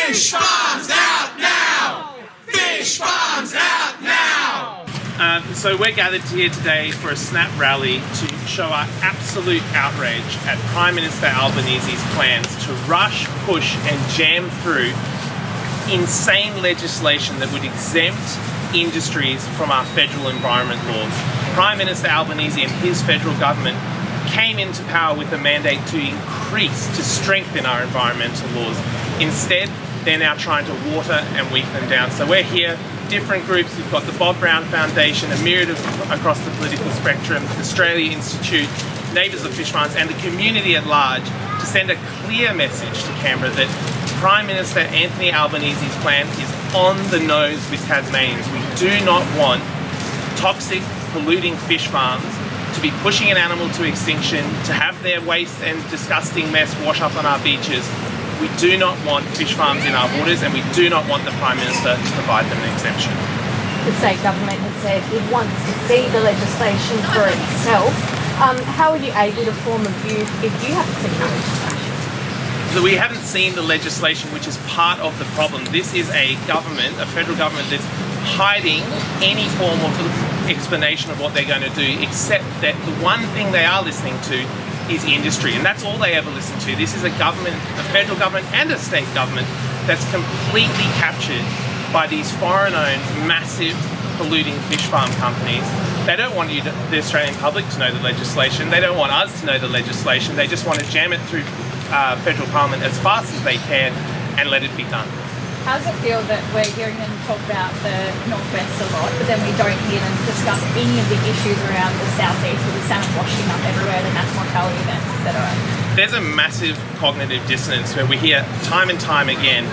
Fish farms out now! Fish farms out now! So we're gathered here today for a snap rally to show our absolute outrage at Prime Minister Albanese's plans to rush, push and jam through insane legislation that would exempt industries from our federal environment laws. Prime Minister Albanese and his federal government came into power with a mandate to increase, to strengthen our environmental laws. Instead, they're now trying to water and weaken them down. So we're here, different groups. We've got the Bob Brown Foundation, a myriad across the political spectrum, the Australia Institute, Neighbours of Fish Farms and the community at large to send a clear message to Canberra that Prime Minister Anthony Albanese's plan is on the nose with Tasmanians. We do not want toxic, polluting fish farms to be pushing an animal to extinction, to have their waste and disgusting mess wash up on our beaches. We do not want fish farms in our waters and we do not want the Prime Minister to provide them an exemption. The state government has said it wants to see the legislation for itself. How are you able to form a view if you haven't seen that legislation? So we haven't seen the legislation, which is part of the problem. This is a government, a federal government that's hiding any form of explanation of what they're going to do, except that the one thing they are listening to is industry, and that's all they ever listen to. This is a government, a federal government and a state government that's completely captured by these foreign-owned, massive, polluting fish farm companies. They don't want you, the Australian public, to know the legislation. They don't want us to know the legislation. They just want to jam it through federal parliament as fast as they can and let it be done. How does it feel that we're hearing them talk about the northwest a lot, but then we don't hear them discuss any of the issues around the southeast with the salmon washing up everywhere, the mass mortality events, etc.? There's a massive cognitive dissonance where we hear time and time again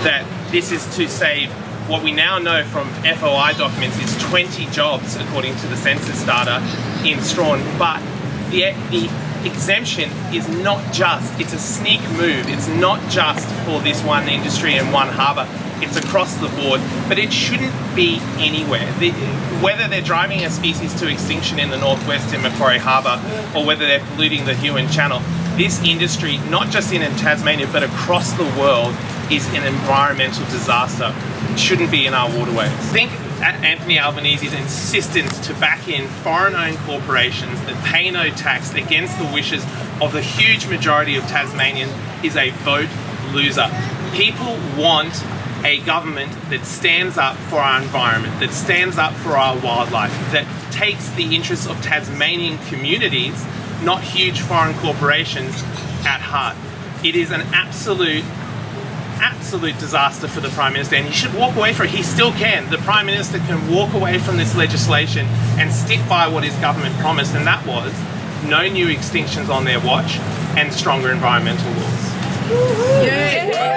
that this is to save what we now know from FOI documents is 20 jobs according to the census data in Strawn, but the exemption is not just, it's a sneak move, it's not just for this one industry and one harbour, it's across the board, but it shouldn't be anywhere. Whether they're driving a species to extinction in the northwest in Macquarie Harbour or whether they're polluting the Huon Channel, this industry, not just in Tasmania but across the world, is an environmental disaster. It shouldn't be in our waterways. Think Anthony Albanese's insistence to back in foreign-owned corporations that pay no tax against the wishes of the huge majority of Tasmanians is a vote loser. People want a government that stands up for our environment, that stands up for our wildlife, that takes the interests of Tasmanian communities, not huge foreign corporations, at heart. It is an absolute disaster for the Prime Minister, and he should walk away from it. He still can. The Prime Minister can walk away from this legislation and stick by what his government promised, and that was no new extinctions on their watch and stronger environmental laws. Yeah.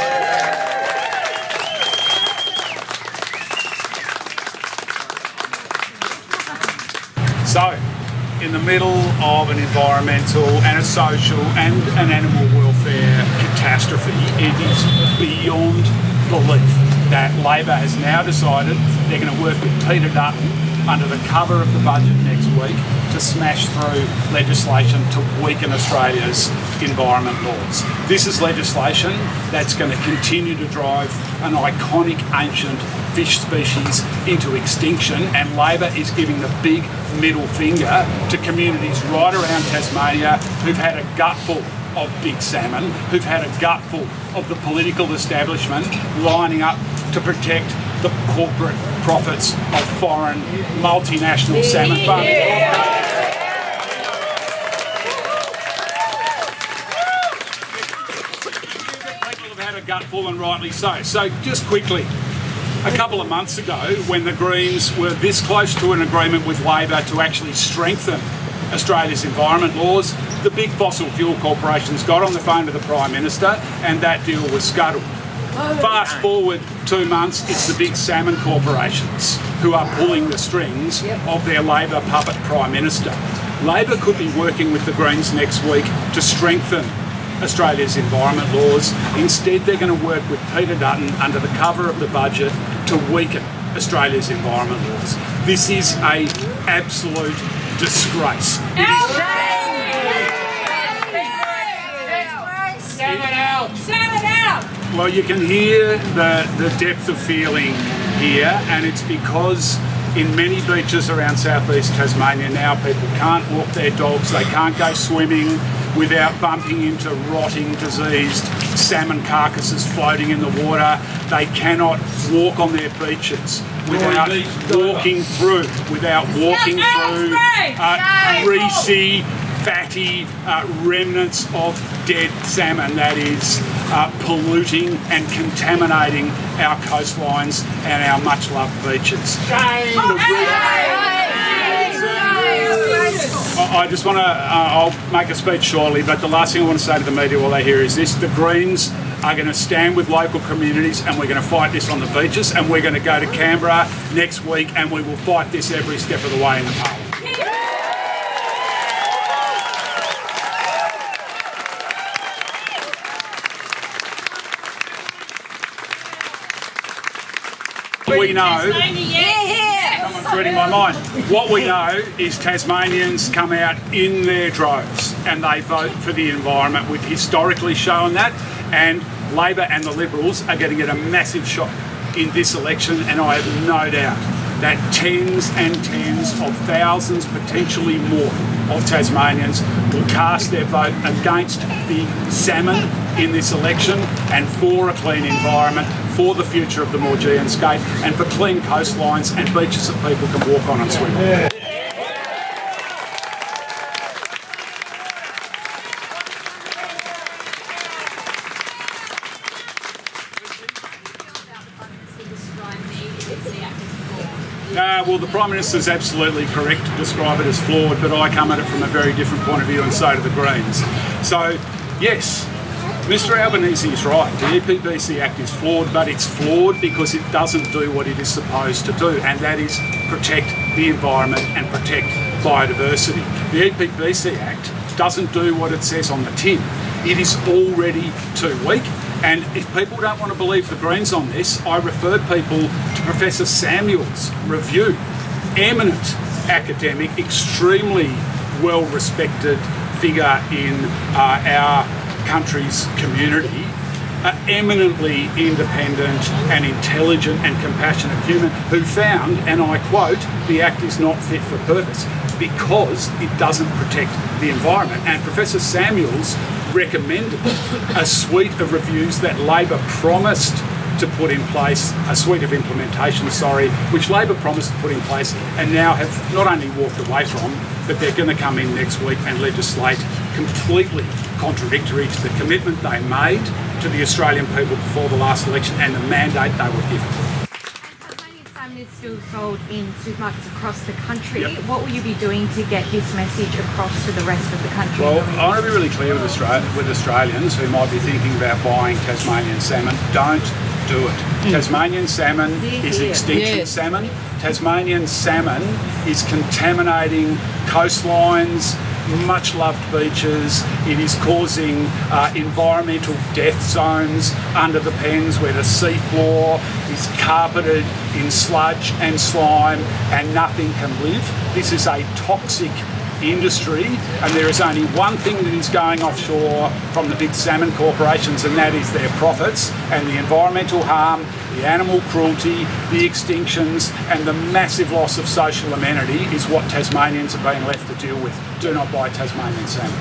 So, in the middle of an environmental and a social and an animal welfare catastrophe, it is beyond belief that Labor has now decided they're going to work with Peter Dutton under the cover of the budget next week to smash through legislation to weaken Australia's environment laws. This is legislation that's going to continue to drive an iconic ancient fish species into extinction, and Labor is giving the big middle finger to communities right around Tasmania who've had a gutful of big salmon, who've had a gutful of the political establishment lining up to protect the corporate profits of foreign multinational salmon farms. People have had a gutful, and rightly so. So just quickly, a couple of months ago, when the Greens were this close to an agreement with Labor to actually strengthen Australia's environment laws, the big fossil fuel corporations got on the phone to the Prime Minister and that deal was scuttled. Fast forward 2 months, it's the big salmon corporations who are pulling the strings of their Labor puppet Prime Minister. Labor could be working with the Greens next week to strengthen Australia's environment laws. Instead, they're going to work with Peter Dutton under the cover of the budget to weaken Australia's environment laws. This is an absolute disgrace. Salmon out! Salmon out! Well, you can hear the depth of feeling here, and it's because in many beaches around southeast Tasmania now people can't walk their dogs, they can't go swimming without bumping into rotting, diseased salmon carcasses floating in the water. They cannot walk on their beaches without walking through greasy, fatty remnants of dead salmon that is polluting and contaminating our coastlines and our much loved beaches. I just want to, I'll make a speech shortly, but the last thing I want to say to the media while they're here is this: the Greens are going to stand with local communities and we're going to fight this on the beaches, and we're going to go to Canberra next week and we will fight this every step of the way in the Parliament. We know, someone's reading my mind. What we know is Tasmanians come out in their droves and they vote for the environment. We've historically shown that, and Labor and the Liberals are getting it a massive shot in this election, and I have no doubt that tens and tens of thousands, potentially more, of Tasmanians will cast their vote against the salmon in this election and for a clean environment, for the future of the Maugean skate, and for clean coastlines and beaches that people can walk on and swim on. Well, the Prime Minister's absolutely correct to describe it as flawed, but I come at it from a very different point of view, and so do the Greens. So, yes, Mr Albanese is right. The EPBC Act is flawed, but it's flawed because it doesn't do what it is supposed to do, and that is protect the environment and protect biodiversity. The EPBC Act doesn't do what it says on the tin. It is already too weak. And if people don't want to believe the Greens on this, I refer people to Professor Samuel's review. Eminent academic, extremely well-respected figure in our country's community, eminently independent and intelligent and compassionate human, who found, and I quote, the Act is not fit for purpose because it doesn't protect the environment. And Professor Samuel's recommended a suite of reviews that Labor promised to put in place, a suite of implementation, which Labor promised to put in place and now have not only walked away from, but they're going to come in next week and legislate completely contradictory to the commitment they made to the Australian people before the last election and the mandate they were given. Tasmanian salmon is still sold in supermarkets across the country. Yep. What will you be doing to get this message across to the rest of the country? Well, I want to be really clear with Australians who might be thinking about buying Tasmanian salmon. Don't do it. Tasmanian salmon is extinction salmon. Tasmanian salmon is contaminating coastlines, much loved beaches. It is causing environmental death zones under the pens where the seafloor is carpeted in sludge and slime and nothing can live. This is a toxic industry, and there is only one thing that is going offshore from the big salmon corporations, and that is their profits, and the environmental harm, the animal cruelty, the extinctions, and the massive loss of social amenity is what Tasmanians are being left to deal with. Do not buy Tasmanian salmon.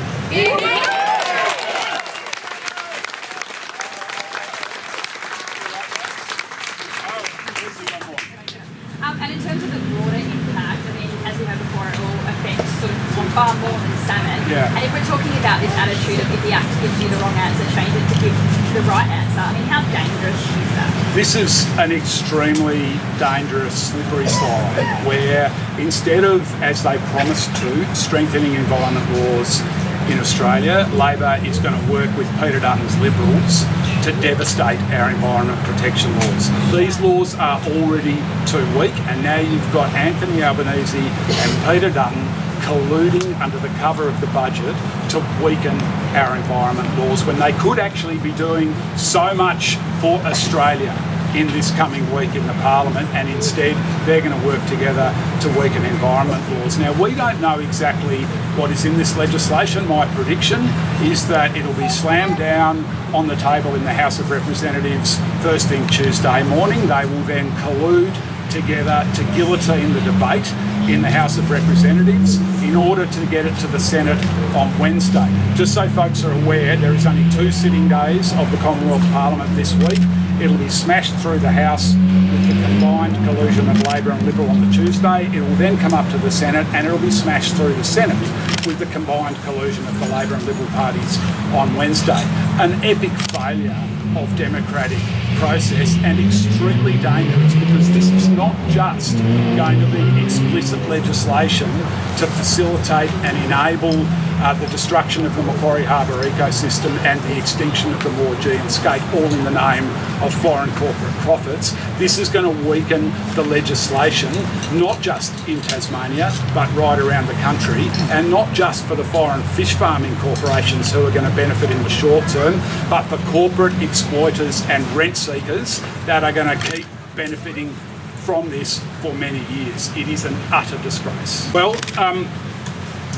And in terms of the broader impact, I mean, as we heard before, it will affect sort of far more than salmon. Yeah. And if we're talking about this attitude of if the Act gives you the wrong answer, change it to give the right answer, I mean, how dangerous is that? This is an extremely dangerous slippery slide where instead of, as they promised to, strengthening environment laws in Australia, Labor is going to work with Peter Dutton's Liberals to devastate our environment protection laws. These laws are already too weak, and now you've got Anthony Albanese and Peter Dutton colluding under the cover of the budget to weaken our environment laws when they could actually be doing so much for Australia in this coming week in the Parliament, and instead they're going to work together to weaken environment laws. Now, we don't know exactly what is in this legislation. My prediction is that it'll be slammed down on the table in the House of Representatives first thing Tuesday morning. They will then collude together to guillotine the debate in the House of Representatives in order to get it to the Senate on Wednesday. Just so folks are aware, there is only 2 sitting days of the Commonwealth Parliament this week. It'll be smashed through the House with the combined collusion of Labor and Liberal on the Tuesday. It will then come up to the Senate, and it'll be smashed through the Senate with the combined collusion of the Labor and Liberal parties on Wednesday. An epic failure of democratic process, and extremely dangerous, because this is not just going to be explicit legislation to facilitate and enable the destruction of the Macquarie Harbour ecosystem and the extinction of the Morgee and Skate, all in the name of foreign corporate profits. This is going to weaken the legislation, not just in Tasmania, but right around the country, and not just for the foreign fish farming corporations who are going to benefit in the short term, but for corporate exploiters and rent seekers that are going to keep benefiting from this for many years. It is an utter disgrace. Well,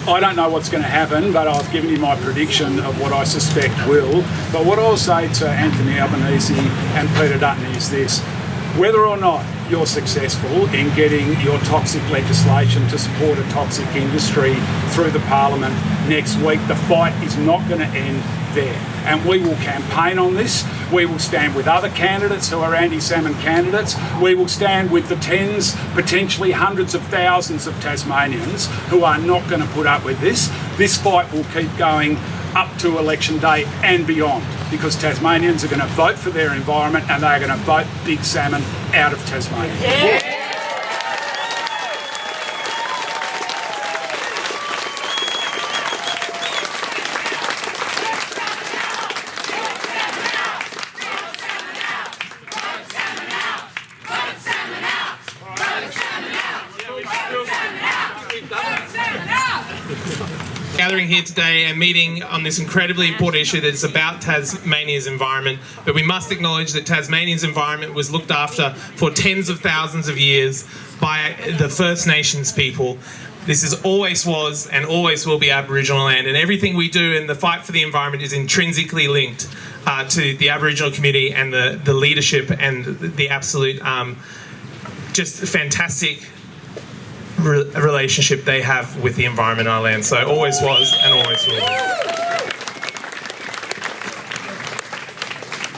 I don't know what's going to happen, but I've given you my prediction of what I suspect will. But what I'll say to Anthony Albanese and Peter Dutton is this: whether or not you're successful in getting your toxic legislation to support a toxic industry through the Parliament next week, the fight is not going to end there. And we will campaign on this. We will stand with other candidates who are anti-salmon candidates. We will stand with the tens, potentially hundreds of thousands of Tasmanians who are not going to put up with this. This fight will keep going up to election day and beyond, because Tasmanians are going to vote for their environment, and they are going to vote big salmon out of Tasmania. Yeah. Gathering here today and meeting on this incredibly important issue that is about Tasmania's environment, but we must acknowledge that Tasmania's environment was looked after for tens of thousands of years by the First Nations people. This is always was and always will be Aboriginal land, and everything we do in the fight for the environment is intrinsically linked to the Aboriginal community and the leadership and the absolute just fantastic relationship they have with the environment in our land. So always was and always will.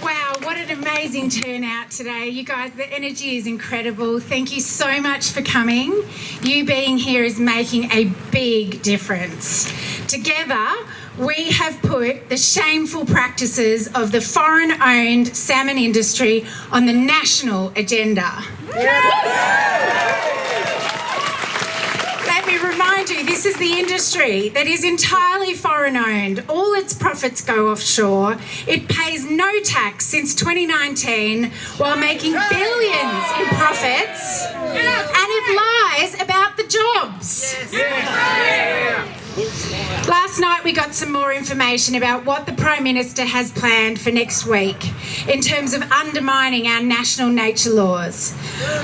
Wow, what an amazing turnout today. You guys, the energy is incredible. Thank you so much for coming. You being here is making a big difference. Together, we have put the shameful practices of the foreign-owned salmon industry on the national agenda. Let me remind you, this is the industry that is entirely foreign-owned. All its profits go offshore. It pays no tax since 2019 while making billions in profits, and it lies about the jobs. Last night we got some more information about what the Prime Minister has planned for next week in terms of undermining our national nature laws.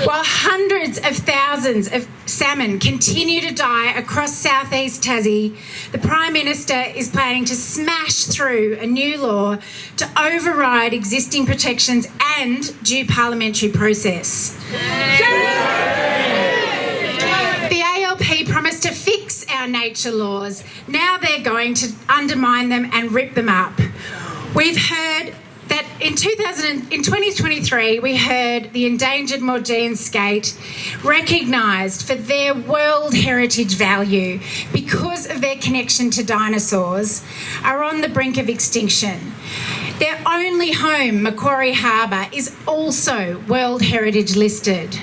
While hundreds of thousands of salmon continue to die across southeast Tassie, the Prime Minister is planning to smash through a new law to override existing protections and due parliamentary process. The ALP promised to fix our nature laws. Now they're going to undermine them and rip them up. We've heard that in 2023, we heard the endangered Morgee and Skate recognised for their World Heritage value because of their connection to dinosaurs are on the brink of extinction. Their only home, Macquarie Harbour, is also World Heritage listed.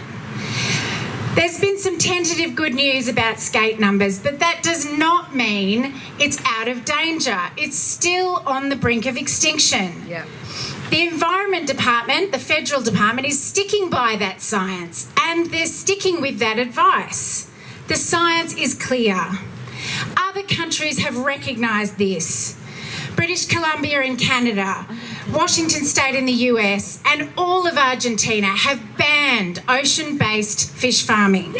There's been some tentative good news about skate numbers, but that does not mean it's out of danger. It's still on the brink of extinction. Yep. The Environment Department, the federal department, is sticking by that science, and they're sticking with that advice. The science is clear. Other countries have recognised this. British Columbia in Canada, Washington State in the US, and all of Argentina have banned ocean-based fish farming.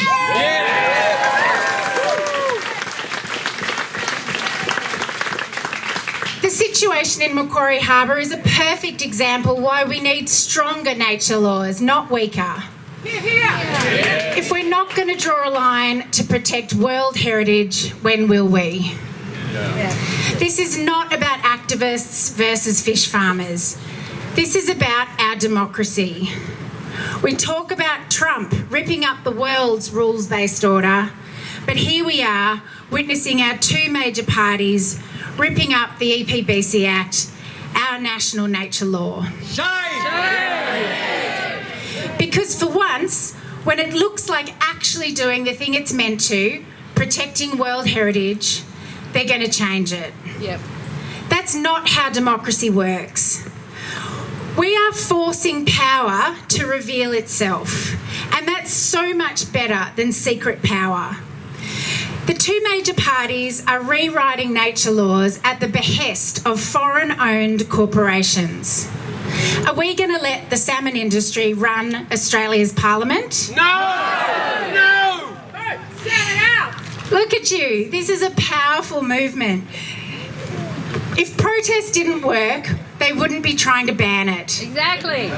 The situation in Macquarie Harbour is a perfect example why we need stronger nature laws, not weaker. If we're not going to draw a line to protect World Heritage, when will we? This is not about activists versus fish farmers. This is about our democracy. We talk about Trump ripping up the world's rules-based order, but here we are witnessing our two major parties ripping up the EPBC Act, our national nature law. Because for once, when it looks like actually doing the thing it's meant to, protecting World Heritage, they're going to change it. That's not how democracy works. We are forcing power to reveal itself, and that's so much better than secret power. The two major parties are rewriting nature laws at the behest of foreign-owned corporations. Are we going to let the salmon industry run Australia's parliament? No! Look at you. This is a powerful movement. If protest didn't work, they wouldn't be trying to ban it. Exactly.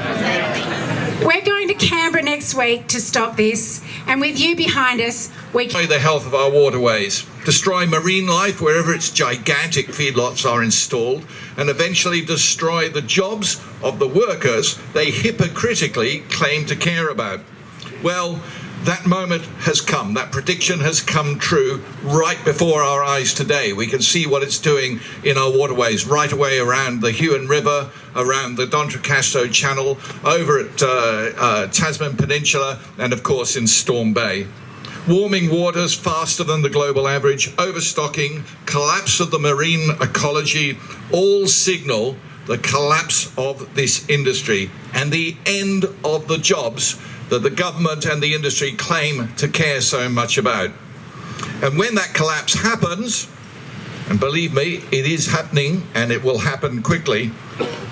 We're going to Canberra next week to stop this, and with you behind us, we can... The health of our waterways, destroy marine life wherever its gigantic feedlots are installed, and eventually destroy the jobs of the workers they hypocritically claim to care about. Well, that moment has come. That prediction has come true right before our eyes today. We can see what it's doing in our waterways, right away around the Huon River, around the D'Entrecasteaux Channel, over at Tasman Peninsula, and of course in Storm Bay. Warming waters faster than the global average, overstocking, collapse of the marine ecology, all signal the collapse of this industry and the end of the jobs that the government and the industry claim to care so much about. And when that collapse happens, and believe me, it is happening and it will happen quickly,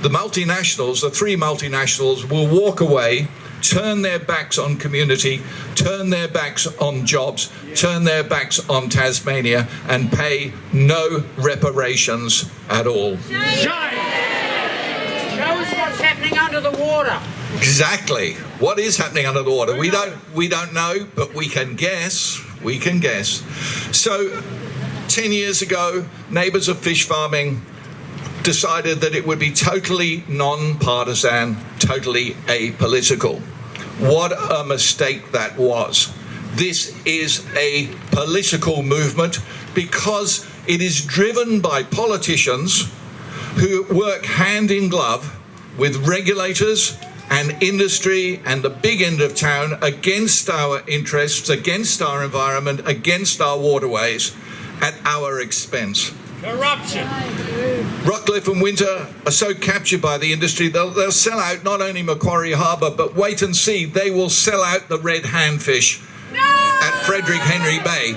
the multinationals, the three multinationals, will walk away, turn their backs on community, turn their backs on jobs, turn their backs on Tasmania, and pay no reparations at all. Show us what's happening under the water. Exactly. What is happening under the water? We don't know, but we can guess. We can guess. So 10 years ago, neighbours of fish farming decided that it would be totally non-partisan, totally apolitical. What a mistake that was. This is a political movement because it is driven by politicians who work hand in glove with regulators and industry and the big end of town against our interests, against our environment, against our waterways, at our expense. Corruption. Rockcliffe and Winter are so captured by the industry, they'll sell out not only Macquarie Harbour, but wait and see, they will sell out the red handfish at Frederick Henry Bay.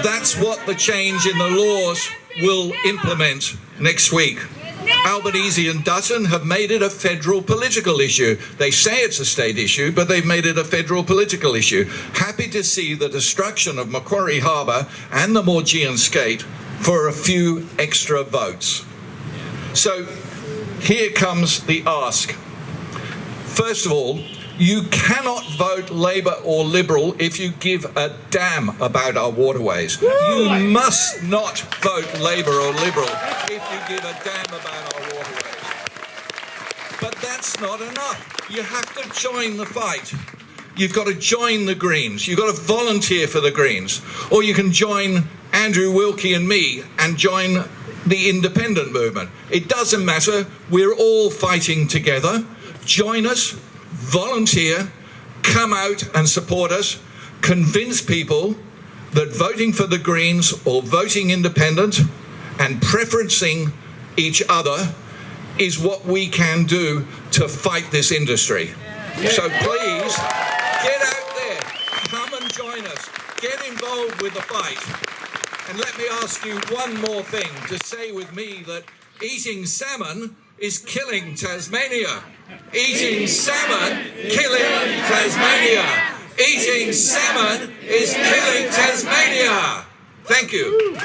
That's what the change in the laws will implement next week. Albanese and Dutton have made it a federal political issue. They say it's a state issue, but they've made it a federal political issue. Happy to see the destruction of Macquarie Harbour and the Maugean Skate for a few extra votes. So here comes the ask. First of all, you cannot vote Labour or Liberal if you give a damn about our waterways. You must not vote Labour or Liberal if you give a damn about our waterways. But that's not enough. You have to join the fight. You've got to join the Greens. You've got to volunteer for the Greens. Or you can join Andrew Wilkie and me and join the independent movement. It doesn't matter. We're all fighting together. Join us. Volunteer, come out and support us, convince people that voting for the Greens or voting independent and preferencing each other is what we can do to fight this industry. So please, get out there, come and join us, get involved with the fight. And let me ask you one more thing to say with me that eating salmon is killing Tasmania. Eating salmon, killing Tasmania. Eating salmon is killing Tasmania. Thank you.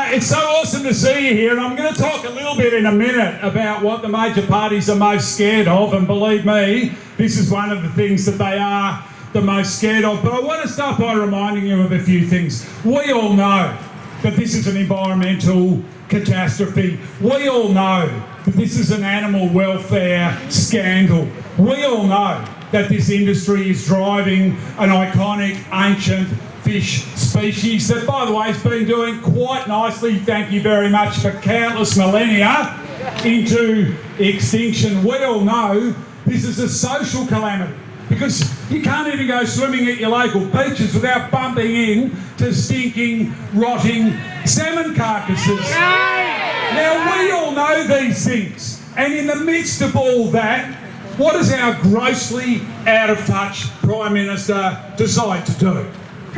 It's so awesome to see you here, and I'm going to talk a little bit in a minute about what the major parties are most scared of, and believe me, this is one of the things that they are the most scared of. But I want to start by reminding you of a few things. We all know that this is an environmental catastrophe. We all know that this is an animal welfare scandal. We all know that this industry is driving an iconic, ancient fish species that, by the way, has been doing quite nicely, thank you very much, for countless millennia into extinction. We all know this is a social calamity because you can't even go swimming at your local beaches without bumping into stinking, rotting salmon carcasses. Now, we all know these things, and in the midst of all that, what does our grossly out-of-touch Prime Minister decide to do?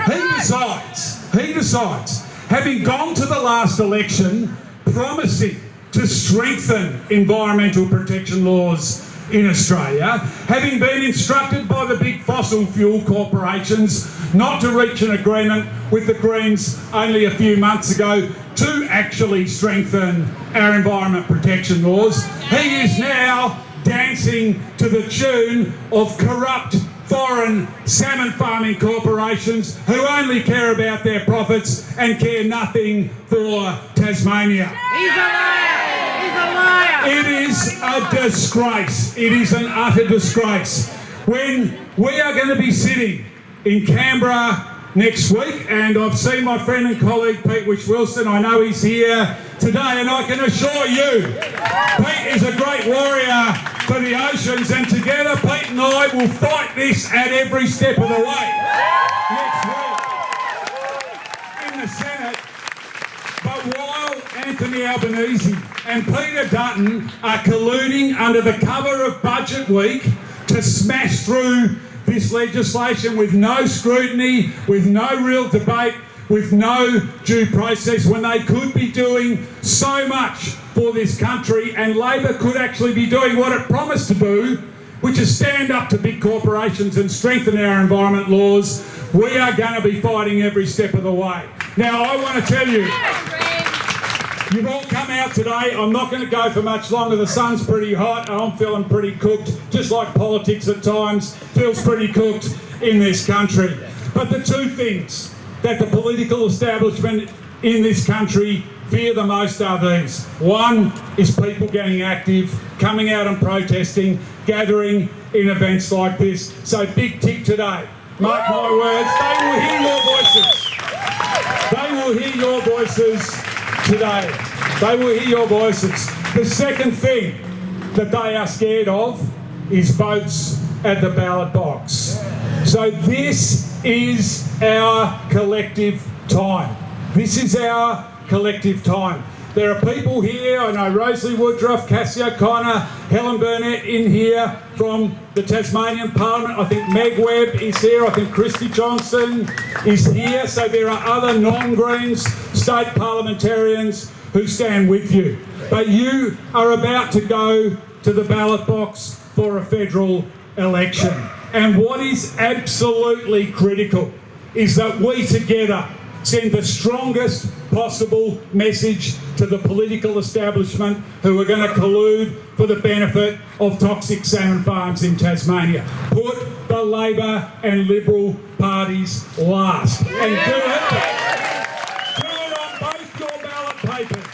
He decides, having gone to the last election promising to strengthen environmental protection laws in Australia, having been instructed by the big fossil fuel corporations not to reach an agreement with the Greens only a few months ago to actually strengthen our environment protection laws, he is now dancing to the tune of corrupt foreign salmon farming corporations who only care about their profits and care nothing for Tasmania. He's a liar! He's a liar! It is a disgrace. It is an utter disgrace. When we are going to be sitting in Canberra next week, and I've seen my friend and colleague Pete Wilson, I know he's here today, and I can assure you, Pete is a great warrior for the oceans, and together Pete and I will fight this at every step of the way next week in the Senate. But while Anthony Albanese and Peter Dutton are colluding under the cover of Budget Week to smash through this legislation with no scrutiny, with no real debate, with no due process, when they could be doing so much for this country, and Labor could actually be doing what it promised to do, which is stand up to big corporations and strengthen our environment laws, we are going to be fighting every step of the way. Now, I want to tell you, you've all come out today. I'm not going to go for much longer. The sun's pretty hot and I'm feeling pretty cooked, just like politics at times feels pretty cooked in this country. But the two things that the political establishment in this country fear the most are these. One is people getting active, coming out and protesting, gathering in events like this. So big tick today. Mark my words, they will hear your voices. They will hear your voices today. They will hear your voices. The second thing that they are scared of is votes at the ballot box. So this is our collective time. This is our collective time. There are people here, I know Rosalie Woodruff, Cassie O'Connor, Helen Burnett in here from the Tasmanian Parliament. I think Meg Webb is here. I think Christy Johnson is here. So there are other non-Greens state parliamentarians who stand with you. But you are about to go to the ballot box for a federal election. And what is absolutely critical is that we together send the strongest possible message to the political establishment who are going to collude for the benefit of toxic salmon farms in Tasmania. Put the Labor and Liberal parties last. And do it on both your ballot papers.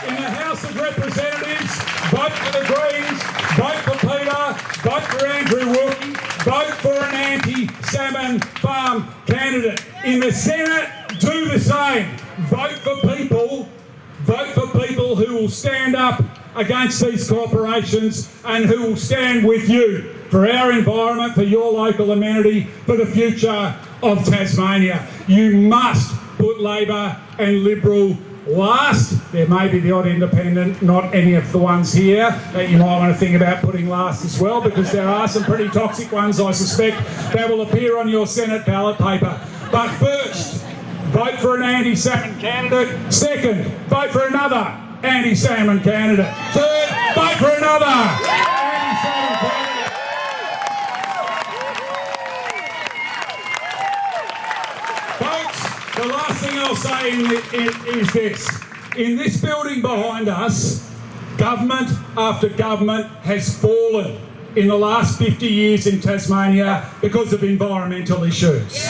In the House of Representatives, vote for the Greens, vote for Peter, vote for Andrew Wilkie, vote for an anti-salmon farm candidate. In the Senate, do the same. Vote for people who will stand up against these corporations and who will stand with you for our environment, for your local amenity, for the future of Tasmania. You must put Labor and Liberal last. There may be the odd independent, not any of the ones here, that you might want to think about putting last as well, because there are some pretty toxic ones, I suspect, that will appear on your Senate ballot paper. But first, vote for an anti-salmon candidate. Second, vote for another anti-salmon candidate. Third, vote for another anti-salmon candidate. Folks, the last thing I'll say is this. In this building behind us, government after government has fallen in the last 50 years in Tasmania because of environmental issues.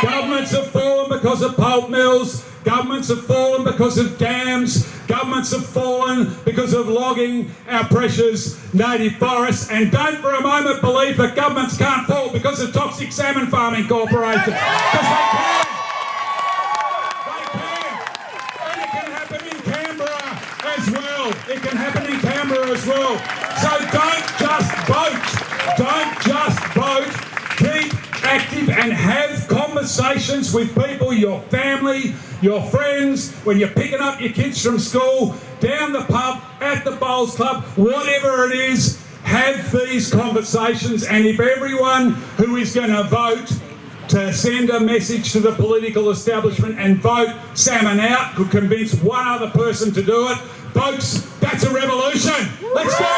Governments have fallen because of pulp mills, governments have fallen because of dams, governments have fallen because of logging our precious native forests, and don't for a moment believe that governments can't fall because of toxic salmon farming corporations. Because they can. And it can happen in Canberra as well. It can happen in Canberra as well. So don't just vote. Don't just vote. Keep active and have conversations with people, your family, your friends, when you're picking up your kids from school, down the pub, at the bowls club, whatever it is, have these conversations. And if everyone who is going to vote to send a message to the political establishment and vote salmon out could convince one other person to do it, folks, that's a revolution. Let's go.